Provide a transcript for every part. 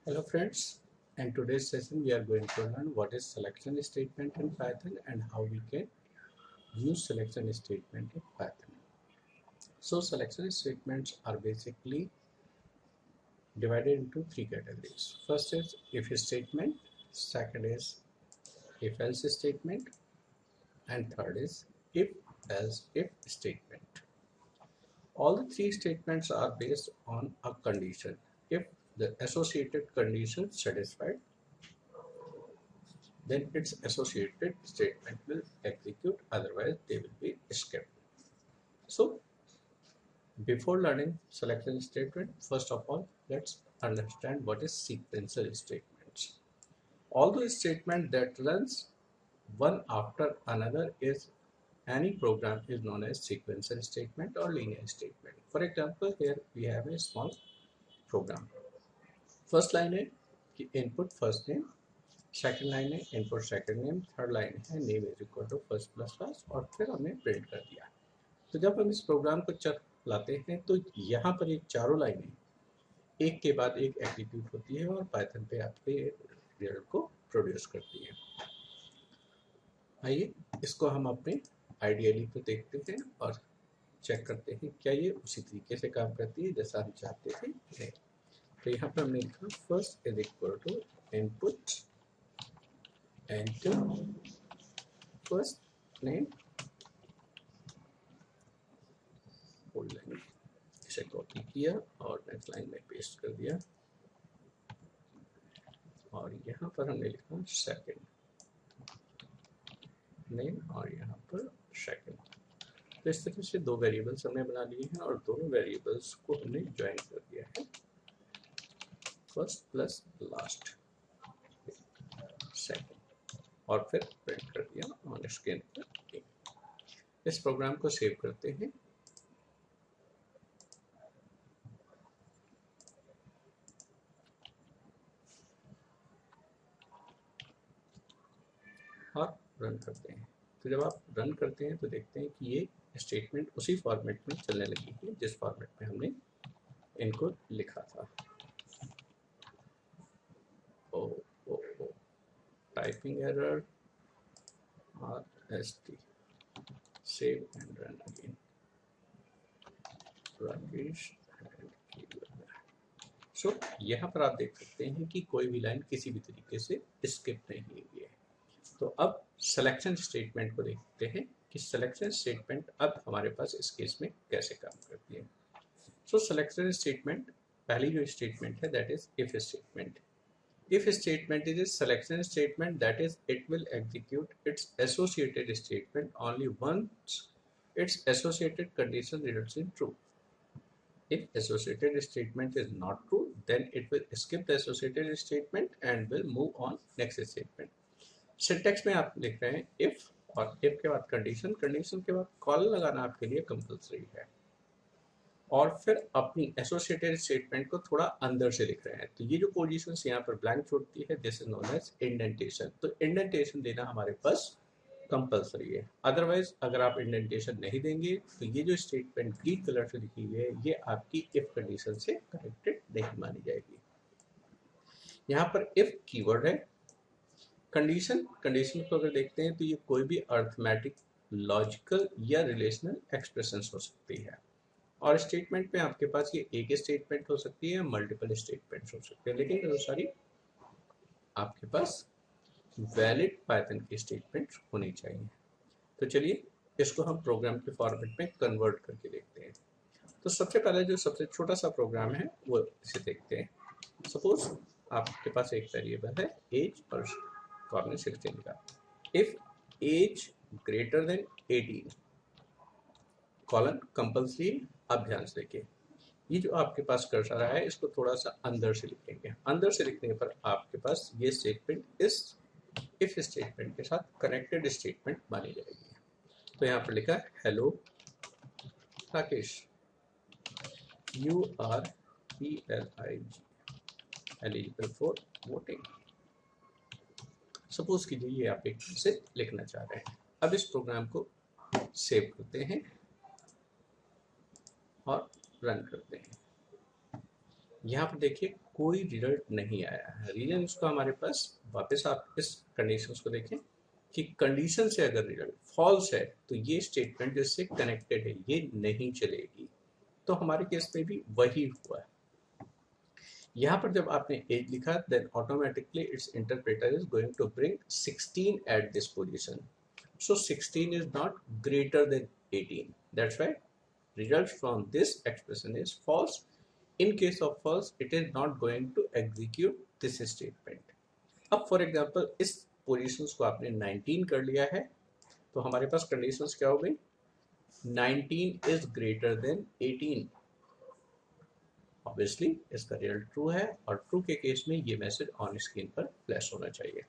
Hello friends, in today's session we are going to learn what is selection statement in Python and how we can use selection statement in Python. So selection statements are basically divided into three categories. First is if statement, second is if else statement, and third is if else if statement. All the three statements are based on a condition. If the associated condition satisfied, then its associated statement will execute, otherwise they will be skipped. So before learning selection statement, first of all let's understand what is sequential statements. All those statements that runs one after another is any program is known as sequential statement or linear statement. For example, here we have a small program. First line है input first name, second line है input second name, third line है name is equal to first plus class और फिर हमने print कर दिया। तो जब हम इस प्रोग्राम को चलाते हैं तो यहाँ पर ये चारों लाइनें एक के बाद एक एग्जीक्यूट होती है और पाइथन पे आपके रिजल्ट को प्रोड्यूस करती है। आइए इसको हम अपने आइडियली पे देखते हैं और चेक करते हैं क्या ये उसी तरीके से काम करती है जैसा हम चाहते थे। नहीं, तो यहाँ पर हमने लिखा first is equal to input enter first name, old line इसे कॉपी किया और नेक्स्ट लाइन में पेस्ट कर दिया और यहाँ पर हमने लिखा सेकंड नेम और यहाँ पर सेकंड। तो इस तरह से दो वेरिएबल्स हमने बना लिए हैं और दोनों वेरिएबल्स को हमने ज्वाइन कर दिया है, फर्स्ट प्लस लास्ट सेकंड, और फिर प्रिंट कर दिया ऑन स्क्रीन पर। इस प्रोग्राम को सेव करते हैं और रन करते हैं। तो जब आप रन करते हैं तो देखते हैं कि ये स्टेटमेंट उसी फॉर्मेट में चलने लगी है जिस फॉर्मेट में हमने इनको लिखा था। Oh oh oh typing error RST save and run again Rakesh. So यहाँ पर आप देख सकते हैं कि कोई भी लाइन किसी भी तरीके से स्किप नहीं हुई है। तो अब सिलेक्शन स्टेटमेंट को देखते हैं कि सिलेक्शन स्टेटमेंट अब हमारे पास इस केस में कैसे काम करती है। सो सिलेक्शन स्टेटमेंट पहली जो स्टेटमेंट है that is if statement. If statement is a selection statement, that is it will execute its associated statement only once its associated condition results in true. If associated statement is not true, then it will skip the associated statement and will move on next statement. Syntax में आप लिख रहे हैं if और if के बाद condition, condition के बाद कॉलन लगाना आपके लिए कंपलसरी है और फिर अपनी एसोसिएटेड स्टेटमेंट को थोड़ा अंदर से लिख रहे हैं। तो ये जो पोजीशन यहाँ पर ब्लैंक छोड़ती है this is known as indentation. तो इंडेंटेशन देना हमारे पास कंपलसरी है, अदरवाइज अगर आप इंडेंटेशन नहीं देंगे तो ये जो स्टेटमेंट ग्रीन कलर से लिखी हुई है ये आपकी इफ कंडीशन से कनेक्टेड नहीं मानी जाएगी। यहाँ पर इफ कीवर्ड है। कंडीशन को अगर देखते हैं तो ये कोई भी अर्थमेटिक, लॉजिकल या रिलेशनल एक्सप्रेशन हो सकती है और स्टेटमेंट में आपके पास ये एक स्टेटमेंट हो सकती है, मल्टीपल स्टेटमेंट हो सकते हैं, लेकिन वो सारी आपके पास वैलिड पाइथन की स्टेटमेंट होनी चाहिए। तो चलिए इसको हम प्रोग्राम के फॉर्मेट में कन्वर्ट करके देखते हैं। तो सबसे पहले जो सबसे छोटा सा प्रोग्राम है वो इसे देखते हैं। सपोज आपके पास एक वेरिएबल है एज और कॉर्नर 16 का। If age greater than 18 colon compulsory. अब ध्यान से देखिए ये जो आपके पास कर्सर है इसको थोड़ा सा अंदर से लिखेंगे। अंदर से लिखने पर आपके पास ये स्टेटमेंट इस इफ स्टेटमेंट के साथ कनेक्टेड स्टेटमेंट मानी जाएगी। तो यहाँ पर लिखा है hello Rakesh, you are ELIG eligible for voting. Suppose कीजिए ये आप एक से लिखना चाह रहे हैं। अब इस प्रोग्राम को सेव करते हैं और रन करते हैं। यहाँ पर देखिए कोई रिजल्ट नहीं आया है। रीजन इसको हमारे पास, वापस आप इस कंडीशंस को देखें कि कंडीशन से अगर रिजल्ट फॉल्स है तो ये स्टेटमेंट जिससे कनेक्टेड है ये नहीं चलेगी। तो हमारे केस में भी वही हुआ है। यहाँ पर जब आपने एज लिखा then automatically it's interpreter is going to bring 16 at this position, so 16 is not greater than 18, that's why result from this expression is false. In case of false it is not going to execute this statement. अब for example इस positions को आपने 19 कर लिया है तो हमारे पास conditions क्या हो गई, 19 इज ग्रेटर देन 18, ऑब्वियसली इसका रिजल्ट ट्रू है और ट्रू के केस में ये मैसेज ऑन स्क्रीन पर फ्लैश होना चाहिए।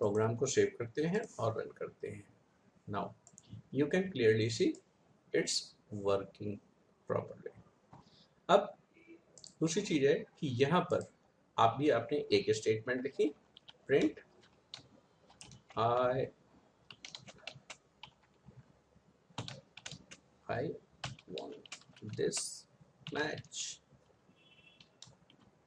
प्रोग्राम को सेव करते हैं और रन करते हैं। Now you can clearly see it's working properly. अब दूसरी चीज है कि यहाँ पर आपने एक स्टेटमेंट लिखी, print I want this match.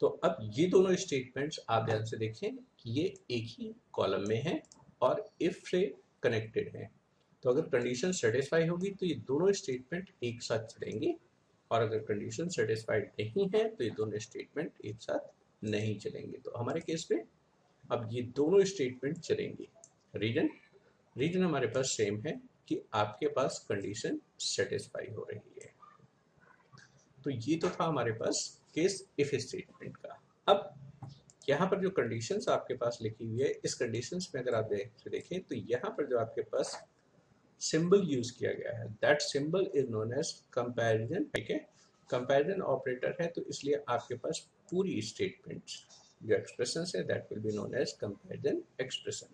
तो अब ये दोनों स्टेटमेंट्स आप ध्यान से देखें कि ये एक ही कॉलम में है और इफ से कनेक्टेड है। तो अगर कंडीशन सेटिस्फाई होगी तो ये दोनों स्टेटमेंट एक साथ चलेंगे और अगर कंडीशन सेटिस्फाइड नहीं है तो ये दोनों स्टेटमेंट एक साथ नहीं चलेंगे। तो हमारे केस में अब ये दोनों स्टेटमेंट चलेंगे। रीजन हमारे पास सेम है कि आपके पास कंडीशन सेटिस्फाई हो रही है। तो ये तो था हमारे पास केस इफ स्टेटमेंट का। अब यहाँ पर जो कंडीशंस आपके पास लिखी हुई है, इस कंडीशंस में अगर आप देखें तो यहाँ पर जो आपके पास सिंबल यूज किया गया है that symbol is known as comparison. ठीक है, कंपैरिजन ऑपरेटर है तो इसलिए आपके पास पूरी स्टेटमेंट्स जो एक्सप्रेशन है that will be known as comparison expression.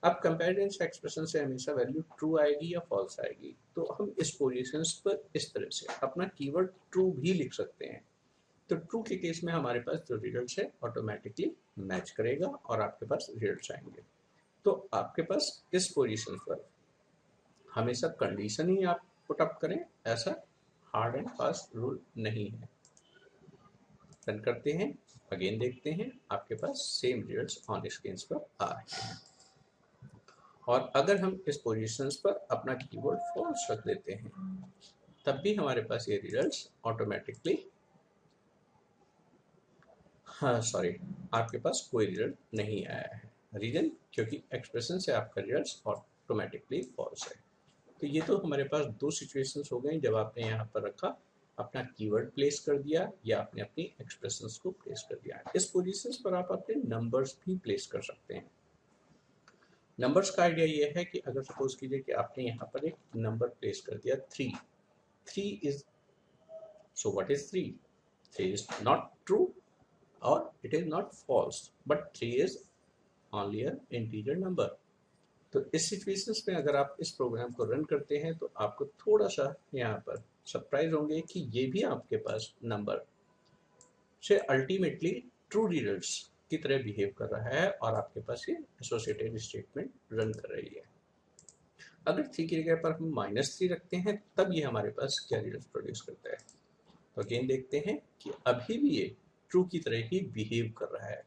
अब कंपैरिजन एक्सप्रेशन से हमेशा वैल्यू ट्रू आएगी या फॉल्स आएगी। तो हम इस पोजीशंस पर इस तरह से अपना कीवर्ड ट्रू भी लिख सकते हैं। तो ट्रू के केस में हमारे पास जो रिजल्ट्स है ऑटोमेटिकली मैच करेगा और आपके पास रिजल्ट्स आएंगे। तो आपके पास इस पोजीशन पर हमेशा कंडीशन ही आप पुट अप करें, ऐसा हार्ड एंड फास्ट रूल नहीं है। रन करते हैं, अगेन देखते हैं, आपके पास सेम रिजल्ट्स ऑन स्क्रीन पर आ रहे हैं। और अगर हम इस पोजीशंस पर अपना कीवर्ड फॉल्स रख देते हैं तब भी हमारे पास ये रिजल्ट्स ऑटोमेटिकली, आपके पास कोई रिजल्ट नहीं आया है। रीजन क्योंकि एक्सप्रेशन से आपका रिजल्ट ऑटोमेटिकली फॉल्स है। तो ये तो हमारे पास दो सिचुएशंस हो गई, जब आपने यहाँ पर रखा अपना कीवर्ड प्लेस कर दिया या आपने अपनी एक्सप्रेशंस को प्लेस कर दिया। इस पोजीशंस पर आप अपने नंबर्स भी प्लेस कर सकते हैं। नंबर्स का आइडिया ये है कि अगर सपोज कीजिए कि आपने यहाँ पर एक नंबर प्लेस कर दिया 3 is, so what is 3 is not true और it is not false, but 3 is only an integer number. तो इस सिचुएशंस में अगर आप इस प्रोग्राम को रन करते हैं तो आपको थोड़ा सा यहाँ पर सरप्राइज होंगे कि ये भी आपके पास नंबर से अल्टीमेटली ट्रू रिजल्ट्स की तरह बिहेव कर रहा है और आपके पास ये एसोसिएटेड स्टेटमेंट रन कर रही है। अगर 3 की जगह पर हम -3 रखते हैं तब ये हमारे पास क्या रिजल्ट प्रोड्यूस करता है। तो अगेन देखते हैं कि अभी भी ये ट्रू की तरह ही बिहेव कर रहा है।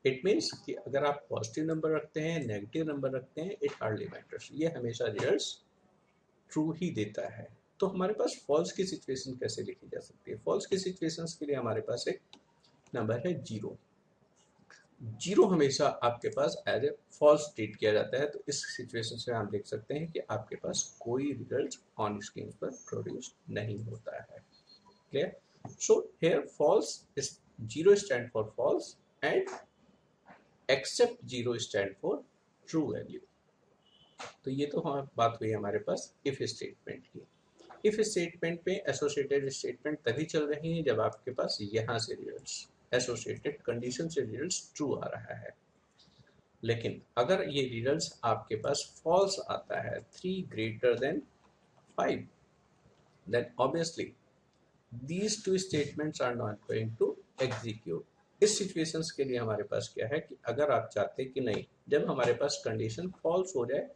इट मीन्स कि अगर आप पॉजिटिव नंबर रखते हैं, नेगेटिव नंबर रखते हैं, इट हार्डली मैटर्स, ये हमेशा रिजल्ट्स ट्रू ही देता है। तो हमारे पास फॉल्स की सिचुएशन कैसे लिखी जा सकती है। फॉल्स की सिचुएशंस के लिए हमारे पास एक नंबर है 0 हमेशा आपके पास एज ए फॉल्स ट्रीट किया जाता है। तो इस सिचुएशन से हम देख सकते हैं कि आपके पास कोई रिजल्ट ऑन स्क्रीन पर प्रोड्यूस नहीं होता है। Clear? So here false is 0 stand for false and except 0 stand for true value. तो ये तो बात हुई हमारे पास इफ स्टेटमेंट की। इफ स्टेटमेंट पे एसोसिएटेड स्टेटमेंट तभी चल रही है जब आपके पास यहाँ से रिजल्ट्स एसोसिएटेड कंडीशन से रिजल्ट्स ट्रू आ रहा है। लेकिन अगर ये रिजल्ट्स आपके पास फॉल्स आता है 3 greater than 5, then obviously these two statements are not going to execute। इस सिचुएशंस के लिए हमारे पास क्या है कि अगर आप चाहते कि नहीं, जब हमारे पास कंडीशन फॉल्स हो जाए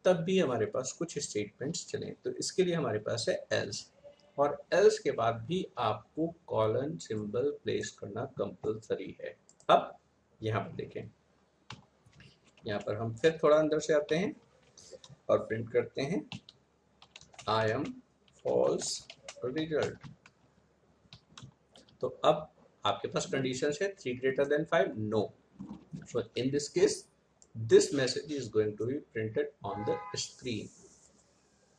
तब भी हमारे पास कुछ स्टेटमेंट्स चलें, तो इसके लिए हमारे पास है एल्स। और एल्स के बाद भी आपको कॉलन सिंबल प्लेस करना कंपलसरी है। अब यहाँ पर देखें, यहाँ पर हम फिर थोड़ा अंदर से आते हैं और प्रिंट करते हैं आई एम फॉल्स रिजल्ट। तो अब आपके पास कंडीशन है 3 greater than 5 no. So in this case this message is going to be printed on the screen.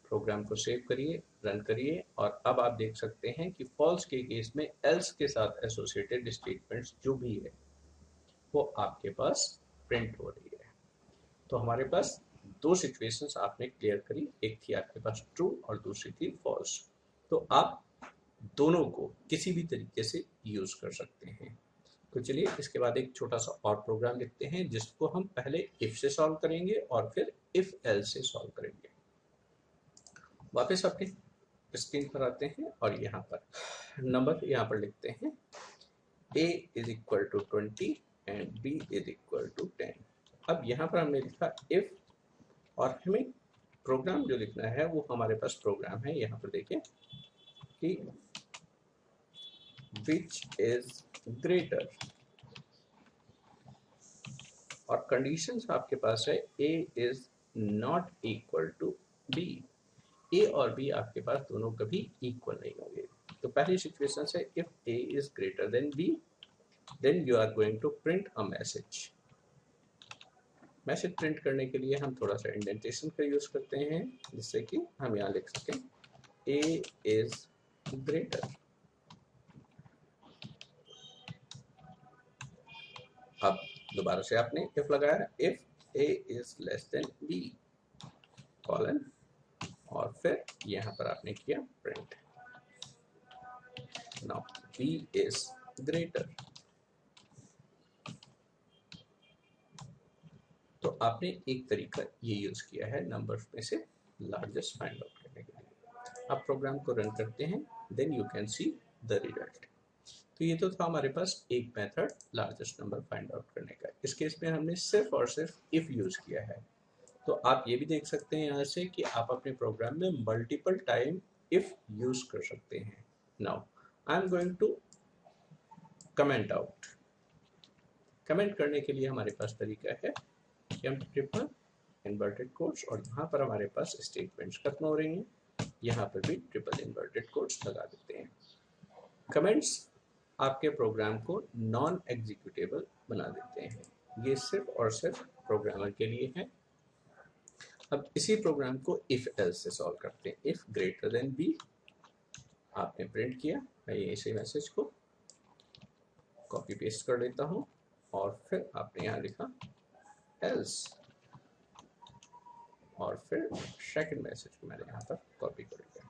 Program को सेव करिए, रन करिए, और अब आप देख सकते हैं कि फॉल्स के केस में एल्स के साथ एसोसिएटेड स्टेटमेंट्स जो भी है वो आपके पास प्रिंट हो रही है। तो हमारे पास दो सिचुएशंस आपने क्लियर करी, एक थी आपके पास ट्रू और दूसरी थी फॉल्स। तो आप दोनों को किसी भी तरीके से यूज कर सकते हैं। तो चलिए इसके बाद एक छोटा सा और प्रोग्राम लिखते हैं जिसको हम पहले इफ से सॉल्व करेंगे और फिर इफ एल्स से सॉल्व करेंगे। वापस अपनी स्क्रीन पर आते हैं और यहाँ पर नंबर यहाँ पर लिखते हैं a is equal to 20 and b is equal to 10। अब यहाँ पर हमने लिखा इफ, और हमें प्रोग्राम जो लिखना है वो हमारे पास प्रोग्राम है, यहाँ पर देखिए कि which is greater, और कंडीशंस आपके पास है a is not equal to b। a और b आपके पास दोनों कभी इक्वल नहीं होंगे। तो पहली सिचुएशन है if a is greater than b then you are going to print a message। Message print करने के लिए हम थोड़ा सा इंडेंटेशन का यूज करते हैं जिससे कि हम यहाँ लिख सकें a is greater। अब दोबारा से आपने इफ लगाया, if a is less than b colon, और फिर यहाँ पर आपने किया print now b is greater। तो आपने एक तरीका ये यूज किया है नंबर्स में से लार्जेस्ट फाइंड आउट करने के लिए। आप प्रोग्राम को रन करते हैं, then you can see the result. तो ये तो था हमारे पास एक method largest number find out करने का। इस केस में हमने सिर्फ और सिर्फ इफ यूज किया है। तो आप ये भी देख सकते हैं यहाँ से कि आप अपने प्रोग्राम में मल्टीपल टाइम इफ यूज कर सकते हैं। Now I am going to comment out. Comment करने के लिए हमारे पास तरीका है कि हम ट्रिपल इन्वर्टेड कोट्स, और यहाँ पर हमारे पास स्टेटमेंट्स खत्म हो रही हैं, यहाँ पर भी ट्रिपल इन्वर्टेड कोट्स लगा देते हैं। कमेंट्स आपके प्रोग्राम को नॉन एग्जीक्यूटेबल बना देते हैं। ये सिर्फ और सिर्फ प्रोग्रामर के लिए है। अब इसी प्रोग्राम को इफ एल्स से सॉल्व करते हैं। इफ ग्रेटर देन बी आपने प्रिंट किया, मैं ये इसी मैसेज को कॉपी पेस्ट कर लेता हूँ, और फिर आपने यहाँ लिखा एल्स, और फिर सेकंड मैसेज को मैंने यहाँ पर कॉपी कर लिया,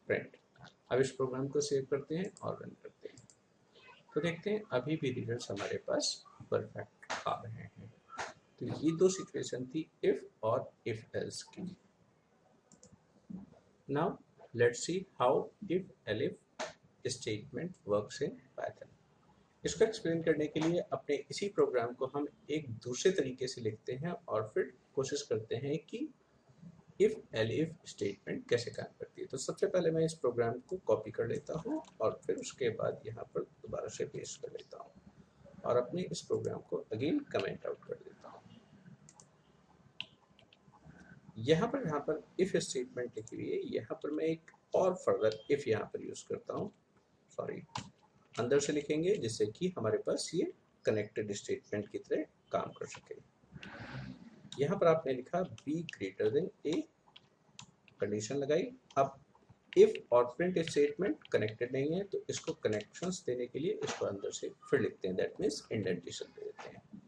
प्रिंट। अब इस प्रोग्राम को सेव करते हैं और रन करते हैं। तो देखते हैं अभी भी रिजल्ट्स हमारे पास परफेक्ट आ रहे हैं। तो ये दो सिचुएशन थी इफ और इफ एल्स की। Now let's see how if elif statement works in Python. इसको एक्सप्लेन करने के लिए अपने इसी प्रोग्राम को हम एक दूसरे तरीके से लिखते हैं और फिर कोशिश करते हैं कि इफ एलिफ स्टेटमेंट कैसे काम करती है। तो सबसे पहले मैं इस प्रोग्राम को कॉपी कर लेता हूँ और फिर उसके बाद यहाँ पर दोबारा से पेस्ट कर लेता हूँ और अपने इस प्रोग्राम को अगेन कमेंट आउट कर देता हूँ। यहाँ पर इफ स्टेटमेंट लिखी हुई है, यहाँ पर मैं एक और फर्दर इफ यहाँ पर यूज करता हूँ, सॉरी अंदर से लिखेंगे जिससे कि हमारे पास ये कनेक्टेड स्टेटमेंट की तरह काम कर सके। यहाँ पर आपने लिखा be greater than A, condition लगाई। अब इफ और प्रिंट स्टेटमेंट कनेक्टेड नहीं है तो इसको कनेक्शंस देने के लिए इसको अंदर से फिर लिखते हैं, दैट मीन्स इंडेंटेशन दे देते हैं।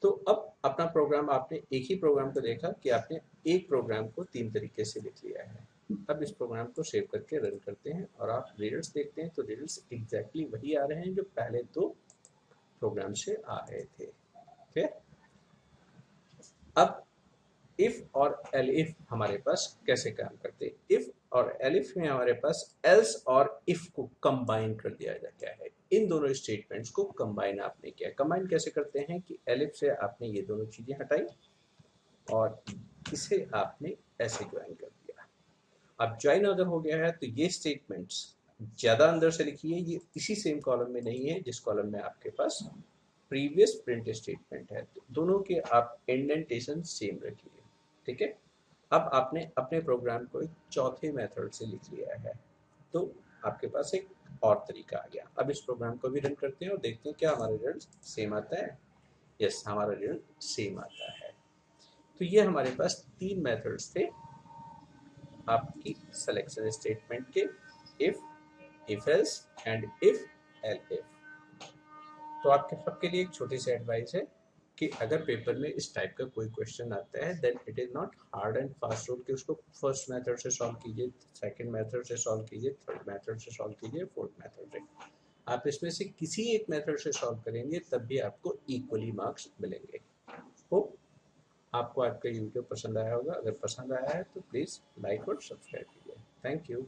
तो अब अपना प्रोग्राम आपने एक ही प्रोग्राम को देखा कि आपने एक प्रोग्राम को तीन तरीके से लिख लिया है। अब इस प्रोग्राम को सेव करके रन करते हैं और आप रिजल्ट्स देखते हैं तो रिजल्ट्स एग्जैक्टली वही आ रहे हैं जो पहले दो प्रोग्राम से आ रहे थे। ठीक है, अब इफ और एलिफ हमारे पास कैसे काम करते हैं। इफ और एलिफ में हमारे पास एल्स और इफ को कंबाइन कर दिया गया है। इन दोनों स्टेटमेंट्स को कंबाइन आपने किया। कंबाइन कैसे करते हैं कि एलिफ से आपने ये दोनों चीजें हटाई और इसे आपने ऐसे ज्वाइन कर दिया। अब ज्वाइन अगर हो गया है तो ये स्टेटमेंट्स ज़्यादा अंदर से लिखिए, ये इसी सेम कॉलम में नहीं है जिस कॉलम में आपके पास प्रीवियस प्रिंट स्टेटमेंट है। तो दोनों के आप इंडेंटेशन सेम रखिए, ठीक है। अब आपने अपने प्रोग्राम को एक चौथे मेथड से लिख लिया है, तो आपके पास एक और तरीका आ गया। अब इस प्रोग्राम को भी रन करते हैं और देखते हैं क्या हमारा रिजल्ट सेम आता है। यस, हमारा रिजल्ट सेम आता है। तो ये हमारे पास 3 मेथड्स थे आपकी सिलेक्शन स्टेटमेंट के, if, if else and if L if. तो आपके सबके लिए एक छोटी सी एडवाइस है कि अगर पेपर में इस टाइप का कोई क्वेश्चन आता है then it is not hard and fast rule कि उसको फर्स्ट मेथड से सॉल्व कीजिए, सेकंड मेथड से सॉल्व कीजिए, थर्ड मेथड से सॉल्व कीजिए, फोर्थ मेथड से। आप इसमें से किसी एक मेथड से सॉल्व करेंगे तब भी आपको इक्वली मार्क्स मिलेंगे। होप आपको आज का वीडियो पसंद आया होगा। अगर पसंद आया है तो प्लीज़ लाइक और सब्सक्राइब कीजिए। Thank you.